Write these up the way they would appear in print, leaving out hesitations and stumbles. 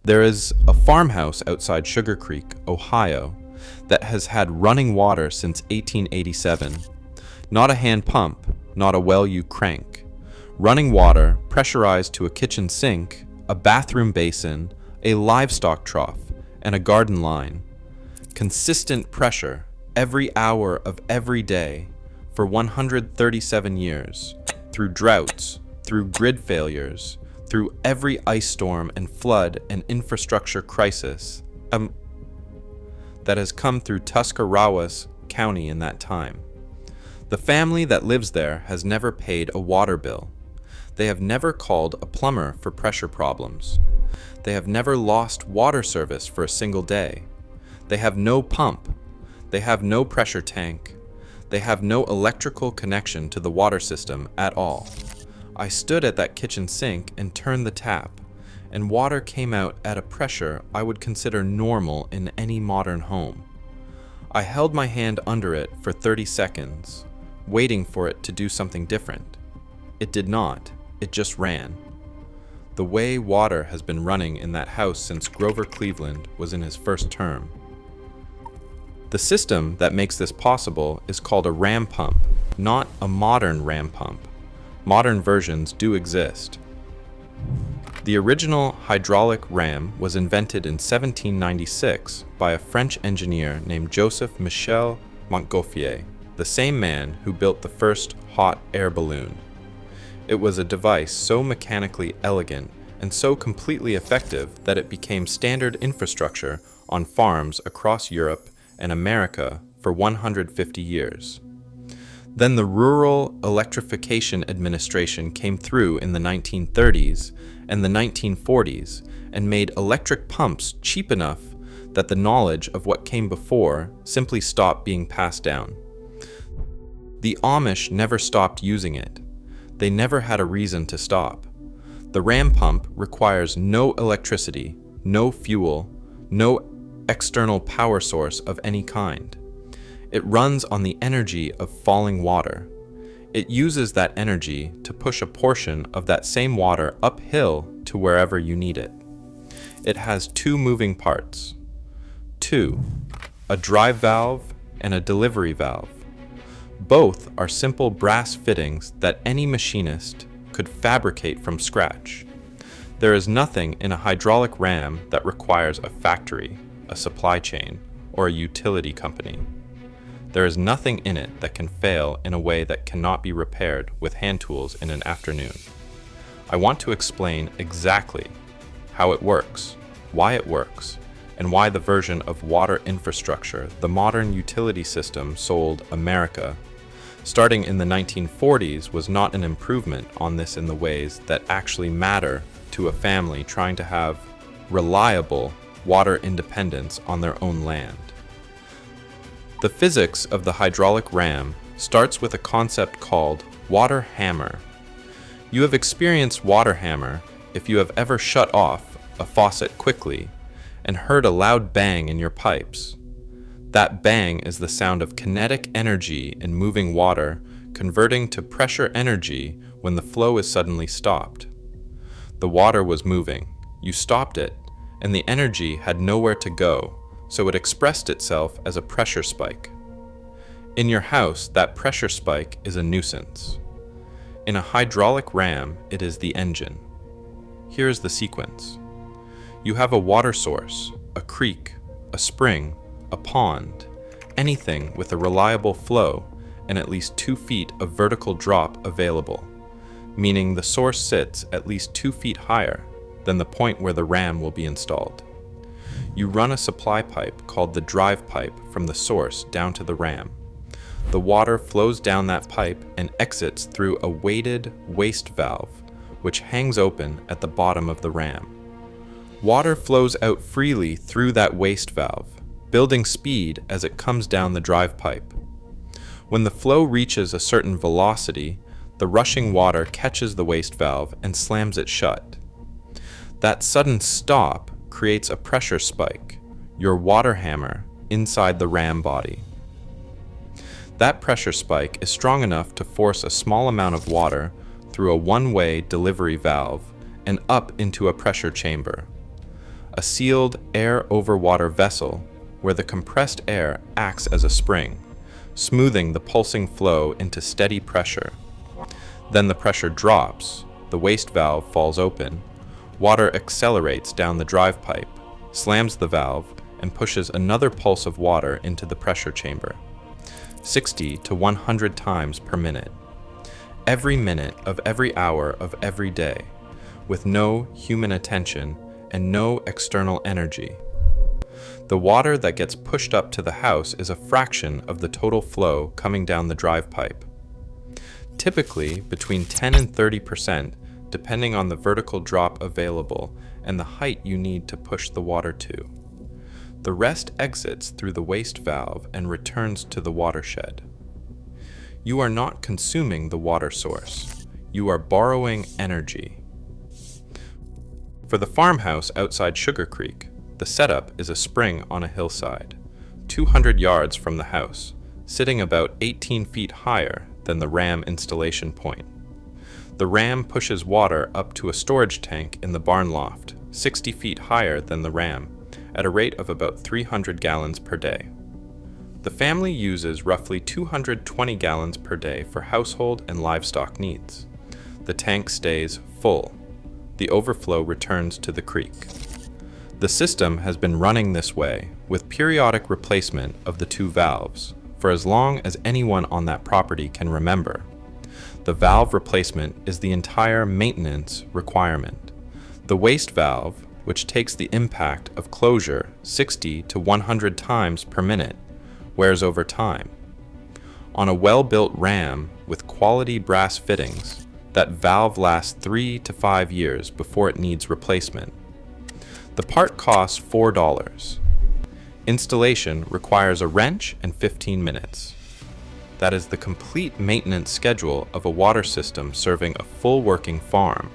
There is a farmhouse outside Sugar Creek, Ohio, that has had running water since 1887. Not a hand pump, not a well you crank. Running water pressurized to a kitchen sink, a bathroom basin, a livestock trough, and a garden line. Consistent pressure every hour of every day for 137 years, through droughts, through grid failures, through every ice storm and flood and infrastructure crisis that has come through Tuscarawas County in that time. The family that lives there has never paid a water bill. They have never called a plumber for pressure problems. They have never lost water service for a single day. They have no pump. They have no pressure tank. They have no electrical connection to the water system at all. I stood at that kitchen sink and turned the tap, and water came out at a pressure I would consider normal in any modern home. I held my hand under it for 30 seconds, waiting for it to do something different. It did not. It just ran. The way water has been running in that house since Grover Cleveland was in his first term. The system that makes this possible is called a ram pump, not a modern ram pump. Modern versions do exist. The original hydraulic ram was invented in 1796 by a French engineer named Joseph Michel Montgolfier, the same man who built the first hot air balloon. It was a device so mechanically elegant and so completely effective that it became standard infrastructure on farms across Europe and America for 150 years. Then the Rural Electrification Administration came through in the 1930s and the 1940s and made electric pumps cheap enough that the knowledge of what came before simply stopped being passed down. The Amish never stopped using it. They never had a reason to stop. The ram pump requires no electricity, no fuel, no external power source of any kind. It runs on the energy of falling water. It uses that energy to push a portion of that same water uphill to wherever you need it. It has two moving parts. Two, a drive valve and a delivery valve. Both are simple brass fittings that any machinist could fabricate from scratch. There is nothing in a hydraulic ram that requires a factory, a supply chain, or a utility company. There is nothing in it that can fail in a way that cannot be repaired with hand tools in an afternoon. I want to explain exactly how it works, why it works, and why the version of water infrastructure the modern utility system sold America, starting in the 1940s, was not an improvement on this in the ways that actually matter to a family trying to have reliable water independence on their own land. The physics of the hydraulic ram starts with a concept called water hammer. You have experienced water hammer if you have ever shut off a faucet quickly and heard a loud bang in your pipes. That bang is the sound of kinetic energy in moving water converting to pressure energy when the flow is suddenly stopped. The water was moving, you stopped it, and the energy had nowhere to go, so it expressed itself as a pressure spike. In your house, that pressure spike is a nuisance. In a hydraulic ram, it is the engine. Here is the sequence. You have a water source, a creek, a spring, a pond, anything with a reliable flow and at least 2 feet of vertical drop available, meaning the source sits at least 2 feet higher than the point where the ram will be installed. You run a supply pipe called the drive pipe from the source down to the ram. The water flows down that pipe and exits through a weighted waste valve, which hangs open at the bottom of the ram. Water flows out freely through that waste valve, building speed as it comes down the drive pipe. When the flow reaches a certain velocity, the rushing water catches the waste valve and slams it shut. That sudden stop creates a pressure spike, your water hammer, inside the ram body. That pressure spike is strong enough to force a small amount of water through a one-way delivery valve and up into a pressure chamber. a sealed air-over-water vessel where the compressed air acts as a spring, smoothing the pulsing flow into steady pressure. Then the pressure drops, the waste valve falls open, water accelerates down the drive pipe, slams the valve, and pushes another pulse of water into the pressure chamber, 60 to 100 times per minute. Every minute of every hour of every day, with no human attention and no external energy. The water that gets pushed up to the house is a fraction of the total flow coming down the drive pipe. Typically between 10 and 30%, depending on the vertical drop available and the height you need to push the water to. The rest exits through the waste valve and returns to the watershed. You are not consuming the water source. You are borrowing energy. For the farmhouse outside Sugar Creek, the setup is a spring on a hillside, 200 yards from the house, sitting about 18 feet higher than the ram installation point. The ram pushes water up to a storage tank in the barn loft, 60 feet higher than the ram, at a rate of about 300 gallons per day. The family uses roughly 220 gallons per day for household and livestock needs. The tank stays full. The overflow returns to the creek. The system has been running this way, with periodic replacement of the two valves, for as long as anyone on that property can remember. The valve replacement is the entire maintenance requirement. The waste valve, which takes the impact of closure 60 to 100 times per minute, wears over time. On a well-built ram with quality brass fittings, that valve lasts 3 to 5 years before it needs replacement. The part costs $4. Installation requires a wrench and 15 minutes. That is the complete maintenance schedule of a water system serving a full working farm.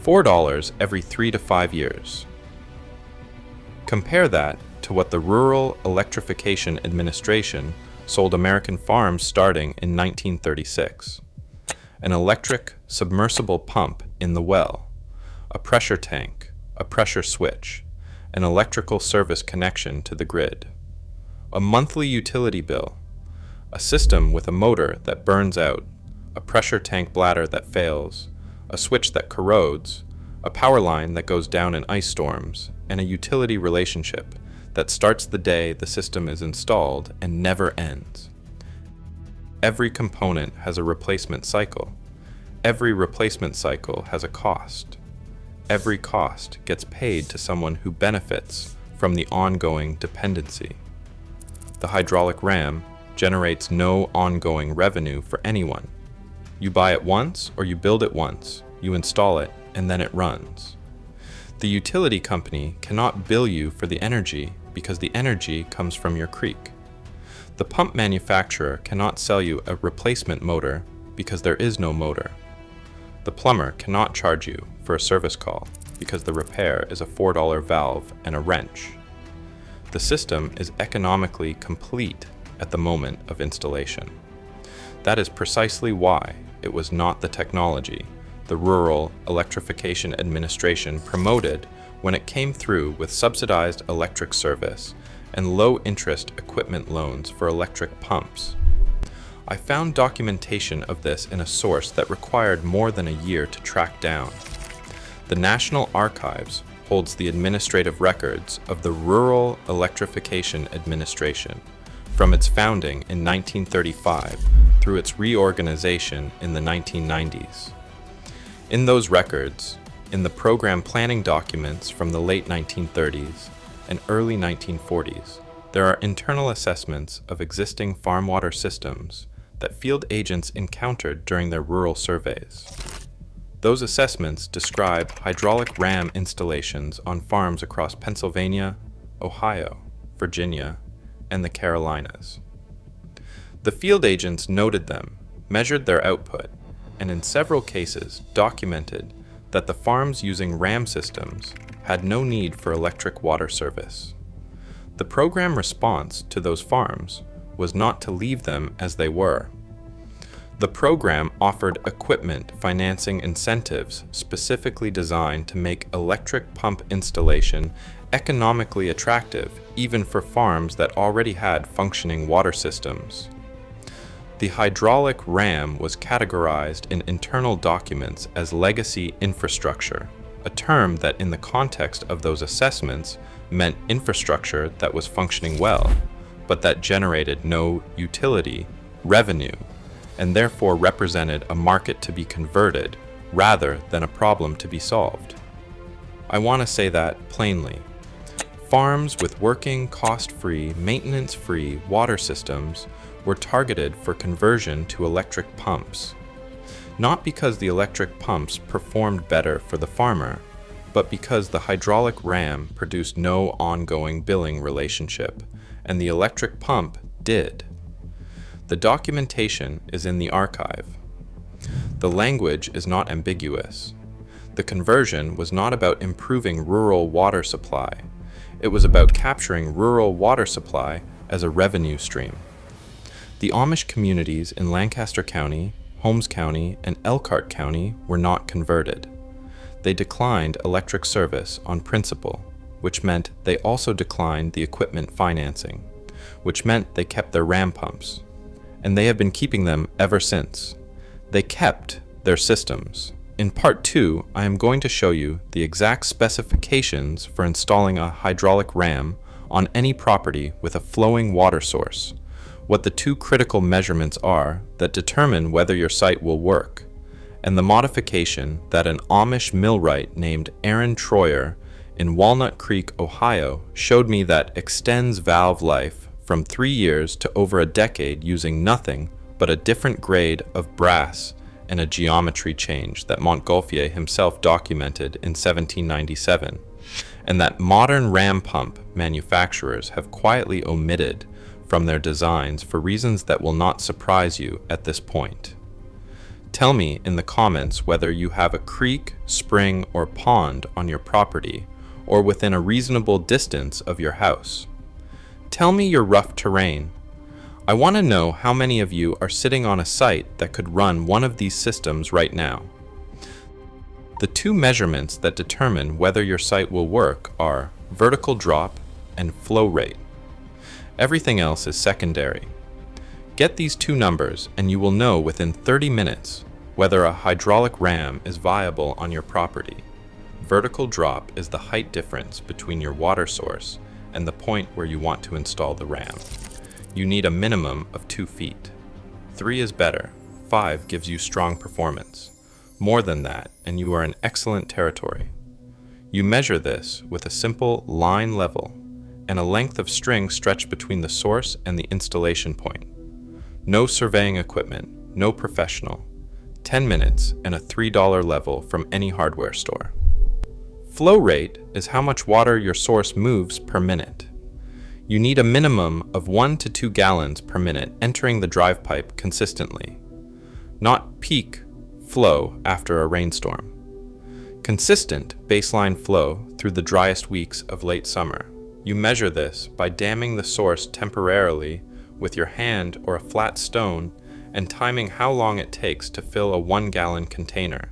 $4 every 3 to 5 years. Compare that to what the Rural Electrification Administration sold American farms starting in 1936. An electric submersible pump in the well, a pressure tank, a pressure switch, an electrical service connection to the grid, a monthly utility bill, a system with a motor that burns out, a pressure tank bladder that fails, a switch that corrodes, a power line that goes down in ice storms, and a utility relationship that starts the day the system is installed and never ends. Every component has a replacement cycle. Every replacement cycle has a cost. Every cost gets paid to someone who benefits from the ongoing dependency. The hydraulic ram generates no ongoing revenue for anyone. You buy it once or you build it once, you install it, and then it runs. The utility company cannot bill you for the energy because the energy comes from your creek. The pump manufacturer cannot sell you a replacement motor because there is no motor. The plumber cannot charge you for a service call because the repair is a $4 valve and a wrench. The system is economically complete at the moment of installation. That is precisely why it was not the technology the Rural Electrification Administration promoted when it came through with subsidized electric service and low-interest equipment loans for electric pumps. I found documentation of this in a source that required more than a year to track down. The National Archives holds the administrative records of the Rural Electrification Administration from its founding in 1935 through its reorganization in the 1990s. In those records, in the program planning documents from the late 1930s and early 1940s, there are internal assessments of existing farm water systems that field agents encountered during their rural surveys. Those assessments describe hydraulic ram installations on farms across Pennsylvania, Ohio, Virginia, and the Carolinas. The field agents noted them, measured their output, and in several cases documented that the farms using ram systems had no need for electric water service. The program response to those farms was not to leave them as they were. The program offered equipment financing incentives specifically designed to make electric pump installation economically attractive, even for farms that already had functioning water systems. The hydraulic ram was categorized in internal documents as legacy infrastructure, a term that in the context of those assessments meant infrastructure that was functioning well, but that generated no utility, revenue, and therefore represented a market to be converted rather than a problem to be solved. I want to say that plainly. Farms with working, cost-free, maintenance-free water systems were targeted for conversion to electric pumps, not because the electric pumps performed better for the farmer, but because the hydraulic ram produced no ongoing billing relationship, and the electric pump did. The documentation is in the archive. The language is not ambiguous. The conversion was not about improving rural water supply. It was about capturing rural water supply as a revenue stream. The Amish communities in Lancaster County, Holmes County, and Elkhart County were not converted. They declined electric service on principle, which meant they also declined the equipment financing, which meant they kept their ram pumps. And they have been keeping them ever since. They kept their systems. In part 2, I am going to show you the exact specifications for installing a hydraulic ram on any property with a flowing water source, what the two critical measurements are that determine whether your site will work, and the modification that an Amish millwright named Aaron Troyer in Walnut Creek, Ohio, showed me that extends valve life from 3 years to over a decade using nothing but a different grade of brass and a geometry change that Montgolfier himself documented in 1797, and that modern ram pump manufacturers have quietly omitted from their designs for reasons that will not surprise you at this point. Tell me in the comments whether you have a creek, spring, or pond on your property or within a reasonable distance of your house. Tell me your rough terrain. I want to know how many of you are sitting on a site that could run one of these systems right now. The two measurements that determine whether your site will work are vertical drop and flow rate. Everything else is secondary. Get these two numbers and you will know within 30 minutes whether a hydraulic ram is viable on your property. Vertical drop is the height difference between your water source and the point where you want to install the ram. You need a minimum of 2 feet. 3 is better. 5 gives you strong performance. More than that, and you are in excellent territory. You measure this with a simple line level and a length of string stretched between the source and the installation point. No surveying equipment, no professional. 10 minutes and a $3 level from any hardware store. Flow rate is how much water your source moves per minute. You need a minimum of 1 to 2 gallons per minute entering the drive pipe consistently, not peak flow after a rainstorm. Consistent baseline flow through the driest weeks of late summer. You measure this by damming the source temporarily with your hand or a flat stone and timing how long it takes to fill a 1-gallon container.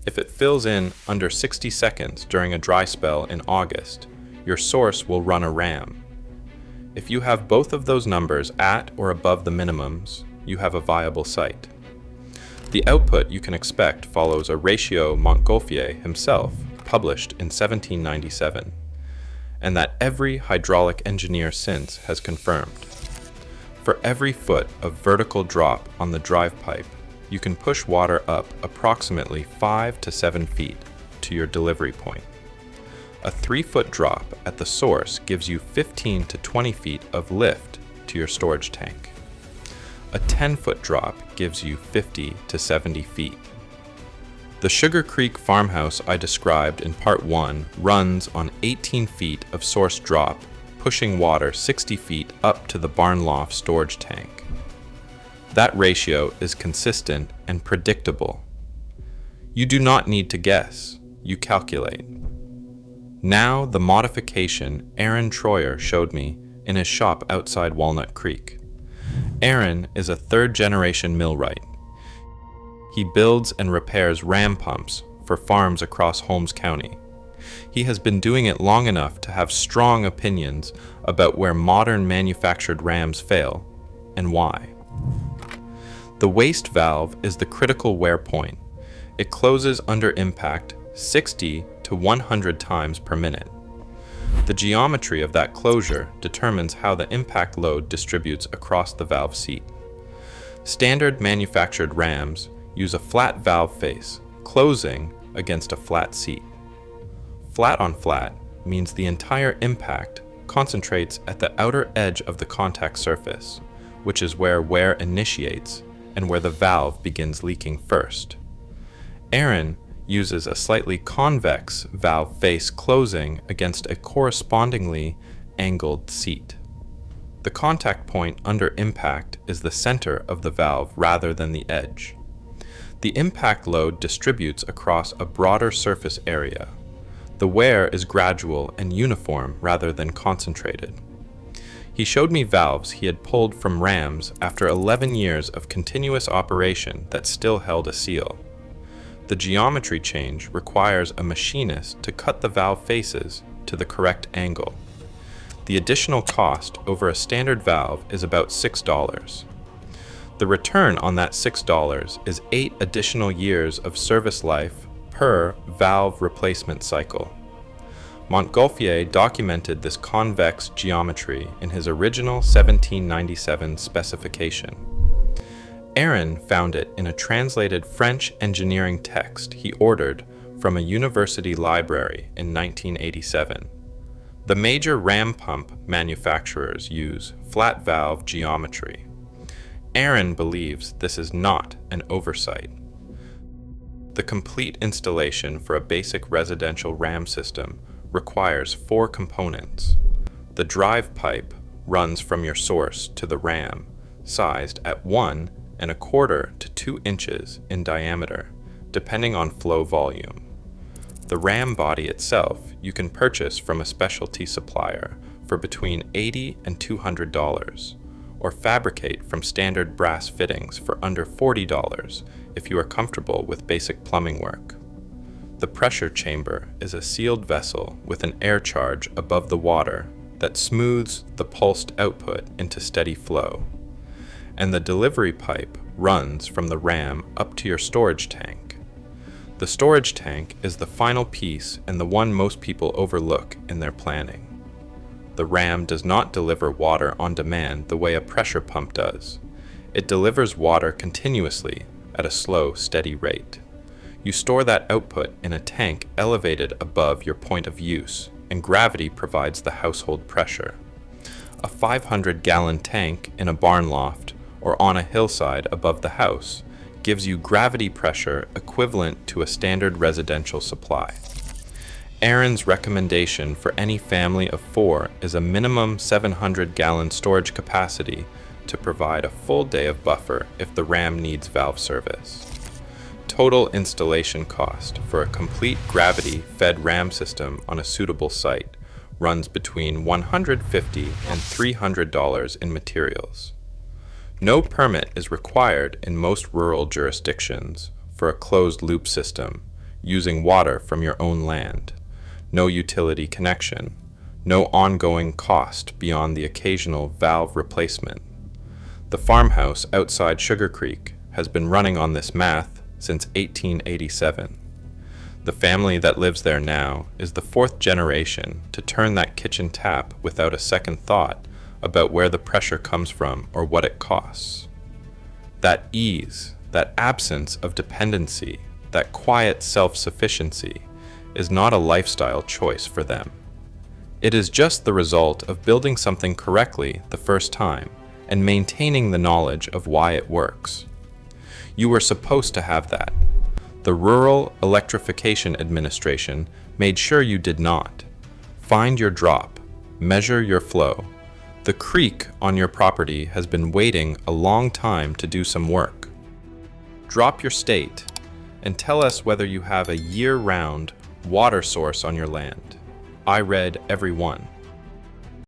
If it fills in under 60 seconds during a dry spell in August, your source will run a ram. If you have both of those numbers at or above the minimums, you have a viable site. The output you can expect follows a ratio Montgolfier himself published in 1797, and that every hydraulic engineer since has confirmed. For every foot of vertical drop on the drive pipe, you can push water up approximately 5 to 7 feet to your delivery point. A 3-foot drop at the source gives you 15 to 20 feet of lift to your storage tank. A 10-foot drop gives you 50 to 70 feet. The Sugar Creek farmhouse I described in part 1 runs on 18 feet of source drop, pushing water 60 feet up to the barn loft storage tank. That ratio is consistent and predictable. You do not need to guess, you calculate. Now the modification Aaron Troyer showed me in his shop outside Walnut Creek. Aaron is a third-generation millwright. He builds and repairs ram pumps for farms across Holmes County. He has been doing it long enough to have strong opinions about where modern manufactured rams fail and why. The waste valve is the critical wear point. It closes under impact 60 to 100 times per minute. The geometry of that closure determines how the impact load distributes across the valve seat. Standard manufactured rams use a flat valve face, closing against a flat seat. Flat on flat means the entire impact concentrates at the outer edge of the contact surface, which is where wear initiates and where the valve begins leaking first. Aaron uses a slightly convex valve face closing against a correspondingly angled seat. The contact point under impact is the center of the valve rather than the edge. The impact load distributes across a broader surface area. The wear is gradual and uniform rather than concentrated. He showed me valves he had pulled from rams after 11 years of continuous operation that still held a seal. The geometry change requires a machinist to cut the valve faces to the correct angle. The additional cost over a standard valve is about $6. The return on that $6 is 8 additional years of service life per valve replacement cycle. Montgolfier documented this convex geometry in his original 1797 specification. Aaron found it in a translated French engineering text he ordered from a university library in 1987. The major ram pump manufacturers use flat valve geometry. Aaron believes this is not an oversight. The complete installation for a basic residential ram system requires 4 components. The drive pipe runs from your source to the ram, sized at 1¼ to 2 inches in diameter, depending on flow volume. The ram body itself you can purchase from a specialty supplier for between $80 and $200, or fabricate from standard brass fittings for under $40 if you are comfortable with basic plumbing work. The pressure chamber is a sealed vessel with an air charge above the water that smooths the pulsed output into steady flow. And the delivery pipe runs from the ram up to your storage tank. The storage tank is the final piece and the one most people overlook in their planning. The ram does not deliver water on demand the way a pressure pump does. It delivers water continuously at a slow, steady rate. You store that output in a tank elevated above your point of use, and gravity provides the household pressure. A 500-gallon tank in a barn loft or on a hillside above the house gives you gravity pressure equivalent to a standard residential supply. Aaron's recommendation for any family of 4 is a minimum 700-gallon storage capacity to provide a full day of buffer if the ram needs valve service. Total installation cost for a complete gravity-fed ram system on a suitable site runs between $150 and $300 in materials. No permit is required in most rural jurisdictions for a closed-loop system using water from your own land. No utility connection, no ongoing cost beyond the occasional valve replacement. The farmhouse outside Sugar Creek has been running on this math since 1887. The family that lives there now is the 4th generation to turn that kitchen tap without a second thought about where the pressure comes from or what it costs. That ease, that absence of dependency, that quiet self-sufficiency is not a lifestyle choice for them. It is just the result of building something correctly the first time and maintaining the knowledge of why it works. You were supposed to have that. The Rural Electrification Administration made sure you did not. Find your drop. Measure your flow. The creek on your property has been waiting a long time to do some work. Drop your state and tell us whether you have a year-round water source on your land. I read every one.